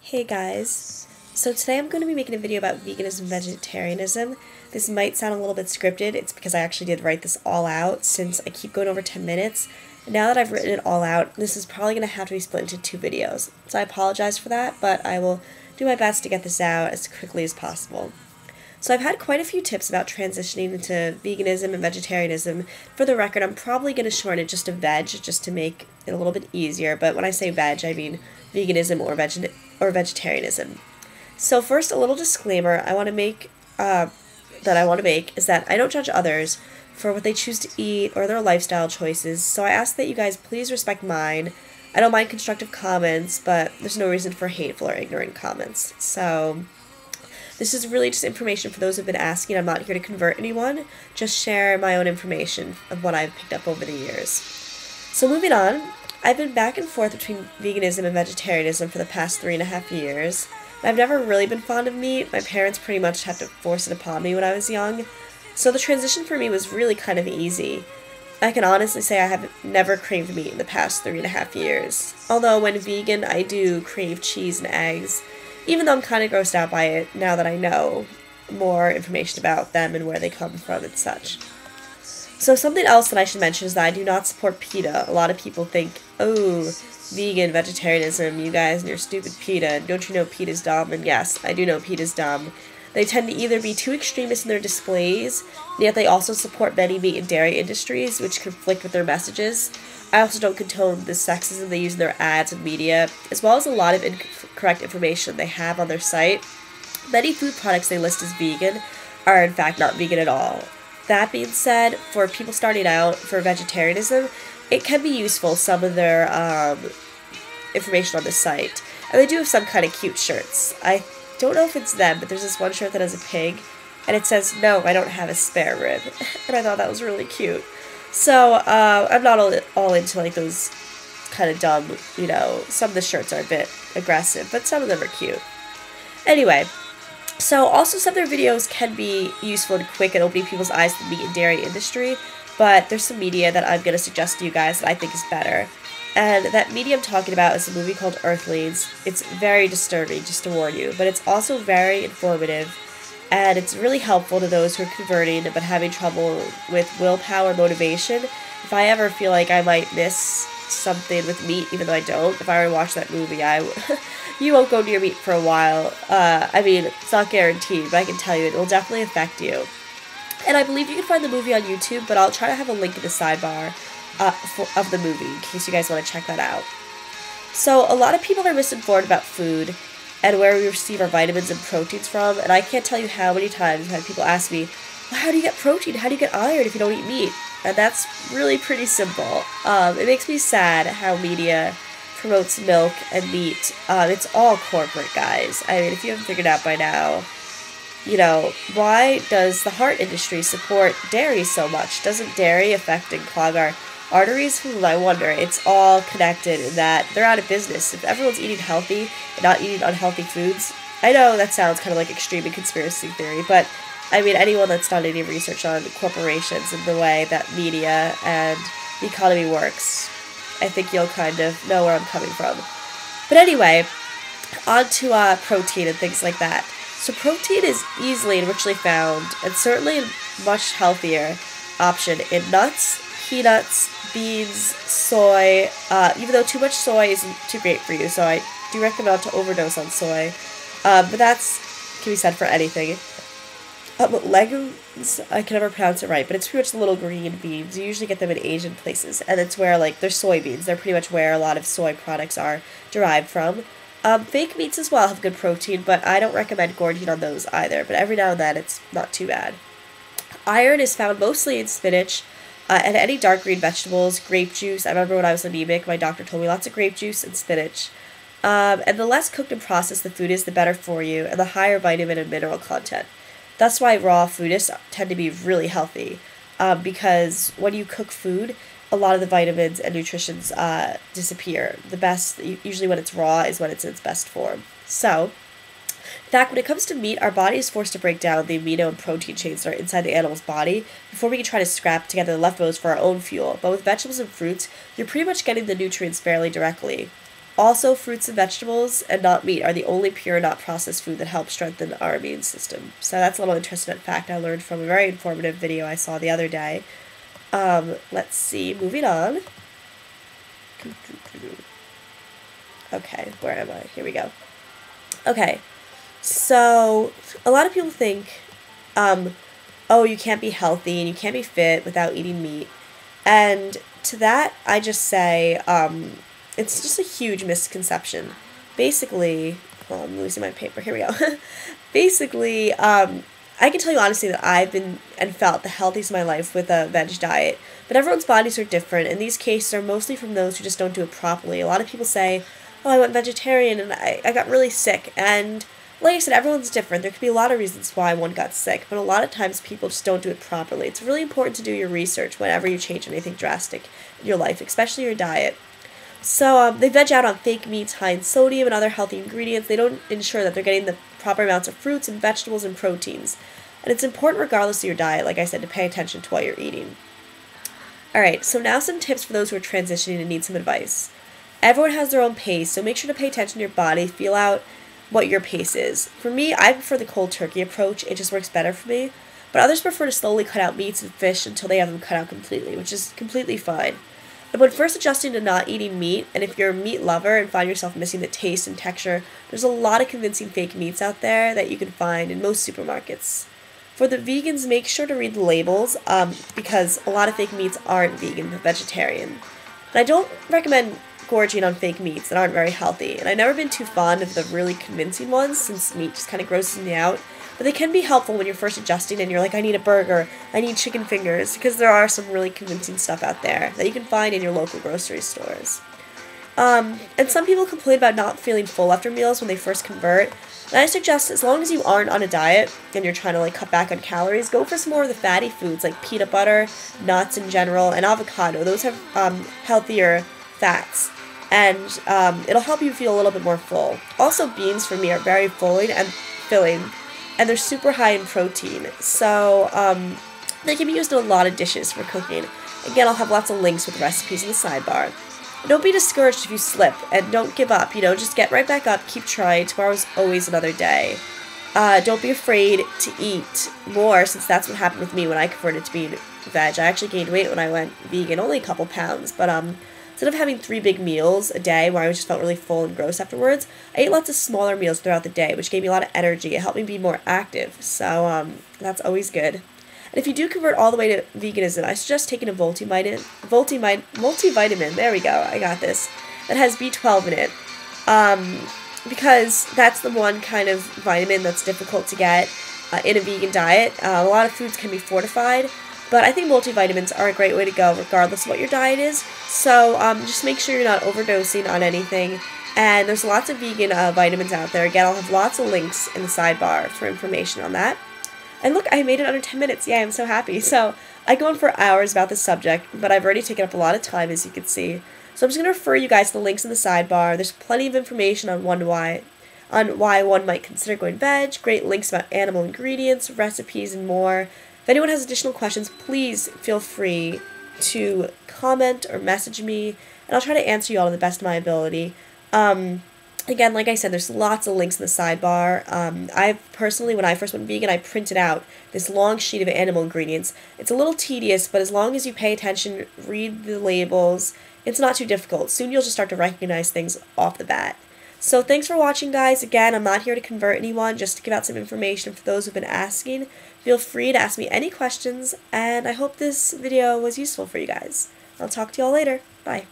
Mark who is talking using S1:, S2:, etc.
S1: Hey guys, so today I'm going to be making a video about veganism and vegetarianism. This might sound a little bit scripted. It's because I actually did write this all out since I keep going over 10 minutes. And now that I've written it all out, this is probably going to have to be split into two videos. So I apologize for that, but I will do my best to get this out as quickly as possible. So I've had quite a few tips about transitioning into veganism and vegetarianism. For the record, I'm probably going to shorten it just to veg, just to make it a little bit easier. But when I say veg, I mean veganism or vegetarianism. So first, a little disclaimer I want to make is that I don't judge others for what they choose to eat or their lifestyle choices. So I ask that you guys please respect mine. I don't mind constructive comments, but there's no reason for hateful or ignorant comments. So this is really just information for those who've been asking. I'm not here to convert anyone, just share my own information of what I've picked up over the years. So moving on, I've been back and forth between veganism and vegetarianism for the past 3.5 years. I've never really been fond of meat. My parents pretty much had to force it upon me when I was young. So the transition for me was really kind of easy. I can honestly say I have never craved meat in the past 3.5 years. Although when vegan, I do crave cheese and eggs, even though I'm kind of grossed out by it now that I know more information about them and where they come from and such. So something else that I should mention is that I do not support PETA. A lot of people think, oh, vegan, vegetarianism, you guys and your stupid PETA. Don't you know PETA's dumb? And yes, I do know PETA's dumb. They tend to either be too extremist in their displays, yet they also support many meat and dairy industries, which conflict with their messages. I also don't condone the sexism they use in their ads and media, as well as a lot of incorrect information they have on their site. Many food products they list as vegan are in fact not vegan at all. That being said, for people starting out for vegetarianism, it can be useful, some of their information on the site. And they do have some kind of cute shirts. I don't know if it's them, but there's this one shirt that has a pig, and it says, "No, I don't have a spare rib." And I thought that was really cute. So, I'm not all into, like, those kind of dumb, some of the shirts are a bit aggressive, but some of them are cute. Anyway, so also some of their videos can be useful and quick at opening people's eyes to the meat and dairy industry, but there's some media that I'm going to suggest to you guys that I think is better. And that media I'm talking about is a movie called Earthlings. It's very disturbing, just to warn you, but it's also very informative, and it's really helpful to those who are converting but having trouble with willpower motivation. If I ever feel like I might miss something with meat, even though I don't, if I were to watch that movie, you won't go near meat for a while. I mean, it's not guaranteed, but I can tell you it will definitely affect you. And I believe you can find the movie on YouTube, but I'll try to have a link in the sidebar of the movie in case you guys want to check that out. So a lot of people are misinformed about food and where we receive our vitamins and proteins from, and I can't tell you how many times I've had people ask me, well, how do you get protein? How do you get iron if you don't eat meat? And that's really pretty simple. It makes me sad how media promotes milk and meat. It's all corporate, guys. I mean, if you haven't figured out by now, why does the heart industry support dairy so much? Doesn't dairy affect and clog our arteries? I wonder. It's all connected in that they're out of business. If everyone's eating healthy and not eating unhealthy foods, I know that sounds kind of like extreme and conspiracy theory, but I mean, anyone that's done any research on corporations and the way that media and the economy works, I think you'll kind of know where I'm coming from. But anyway, on to protein and things like that. So protein is easily and richly found, and certainly a much healthier option in nuts, peanuts, beans, soy, even though too much soy isn't too great for you, so I do recommend not to overdose on soy. But that's can be said for anything. Legumes, I can never pronounce it right, but it's pretty much the little green beans. You usually get them in Asian places, and it's where, they're soybeans. They're pretty much where a lot of soy products are derived from. Fake meats as well have good protein, but I don't recommend gorging on those either, but every now and then it's not too bad. Iron is found mostly in spinach, and any dark green vegetables, grape juice. I remember when I was anemic, my doctor told me lots of grape juice and spinach. And the less cooked and processed the food is, the better for you, and the higher vitamin and mineral content. That's why raw foodists tend to be really healthy, because when you cook food, a lot of the vitamins and nutritions disappear. The best, usually when it's raw, is when it's in its best form. So, in fact, when it comes to meat, our body is forced to break down the amino and protein chains that are inside the animal's body before we can try to scrap together the leftovers for our own fuel. But with vegetables and fruits, you're pretty much getting the nutrients fairly directly. Also, fruits and vegetables and not meat are the only pure, not processed food that helps strengthen our immune system. So that's a little interesting fact I learned from a very informative video I saw the other day. Let's see, moving on. Okay, where am I? Here we go. Okay, so a lot of people think, oh, you can't be healthy and you can't be fit without eating meat. And to that, I just say, it's just a huge misconception. Basically, I'm losing my paper. Here we go. Basically, I can tell you honestly that I've been and felt the healthiest of my life with a veg diet, but everyone's bodies are different, and these cases are mostly from those who just don't do it properly. A lot of people say, oh, I went vegetarian and I got really sick, and like I said, everyone's different. There could be a lot of reasons why one got sick, but a lot of times people just don't do it properly. It's really important to do your research whenever you change anything drastic in your life, especially your diet. So they veg out on fake meats high in sodium and other healthy ingredients. They don't ensure that they're getting the proper amounts of fruits and vegetables and proteins. And it's important regardless of your diet, like I said, to pay attention to what you're eating. Alright, so now some tips for those who are transitioning and need some advice. Everyone has their own pace, so make sure to pay attention to your body, feel out what your pace is. For me, I prefer the cold turkey approach. It just works better for me. But others prefer to slowly cut out meats and fish until they have them cut out completely, which is completely fine. And when first adjusting to not eating meat, and if you're a meat lover and find yourself missing the taste and texture, there's a lot of convincing fake meats out there that you can find in most supermarkets. For the vegans, make sure to read the labels, because a lot of fake meats aren't vegan but vegetarian. And I don't recommend gorging on fake meats that aren't very healthy, and I've never been too fond of the really convincing ones since meat just kind of grosses me out, but they can be helpful when you're first adjusting and you're like, I need a burger, I need chicken fingers, because there are some really convincing stuff out there that you can find in your local grocery stores. And some people complain about not feeling full after meals when they first convert, and I suggest as long as you aren't on a diet and you're trying to like cut back on calories, go for some more of the fatty foods like peanut butter, nuts in general, and avocado. Those have healthier fats, and it'll help you feel a little bit more full. Also, beans for me are very filling, and they're super high in protein, so they can be used in a lot of dishes for cooking. Again, I'll have lots of links with recipes in the sidebar. Don't be discouraged if you slip, and don't give up, just get right back up, keep trying, tomorrow's always another day. Don't be afraid to eat more, since that's what happened with me when I converted to being veg. I actually gained weight when I went vegan, only a couple pounds, but instead of having 3 big meals a day where I just felt really full and gross afterwards, I ate lots of smaller meals throughout the day, which gave me a lot of energy. It helped me be more active, so that's always good. And if you do convert all the way to veganism, I suggest taking a multivitamin, there we go, I got this, that has B12 in it, because that's the one kind of vitamin that's difficult to get in a vegan diet. A lot of foods can be fortified, but I think multivitamins are a great way to go regardless of what your diet is, so just make sure you're not overdosing on anything. And there's lots of vegan vitamins out there. Again, I'll have lots of links in the sidebar for information on that. And look, I made it under 10 minutes. Yay, I'm so happy. So I go on for hours about this subject, but I've already taken up a lot of time, as you can see. So I'm just going to refer you guys to the links in the sidebar. There's plenty of information on why one might consider going veg, great links about animal ingredients, recipes, and more. If anyone has additional questions, please feel free to comment or message me, and I'll try to answer you all to the best of my ability. Again, like I said, there's lots of links in the sidebar. I personally, when I first went vegan, I printed out this long sheet of animal ingredients. It's a little tedious, but as long as you pay attention, read the labels, it's not too difficult. Soon you'll just start to recognize things off the bat. So thanks for watching, guys. Again, I'm not here to convert anyone, just to give out some information for those who've been asking. Feel free to ask me any questions, and I hope this video was useful for you guys. I'll talk to y'all later. Bye.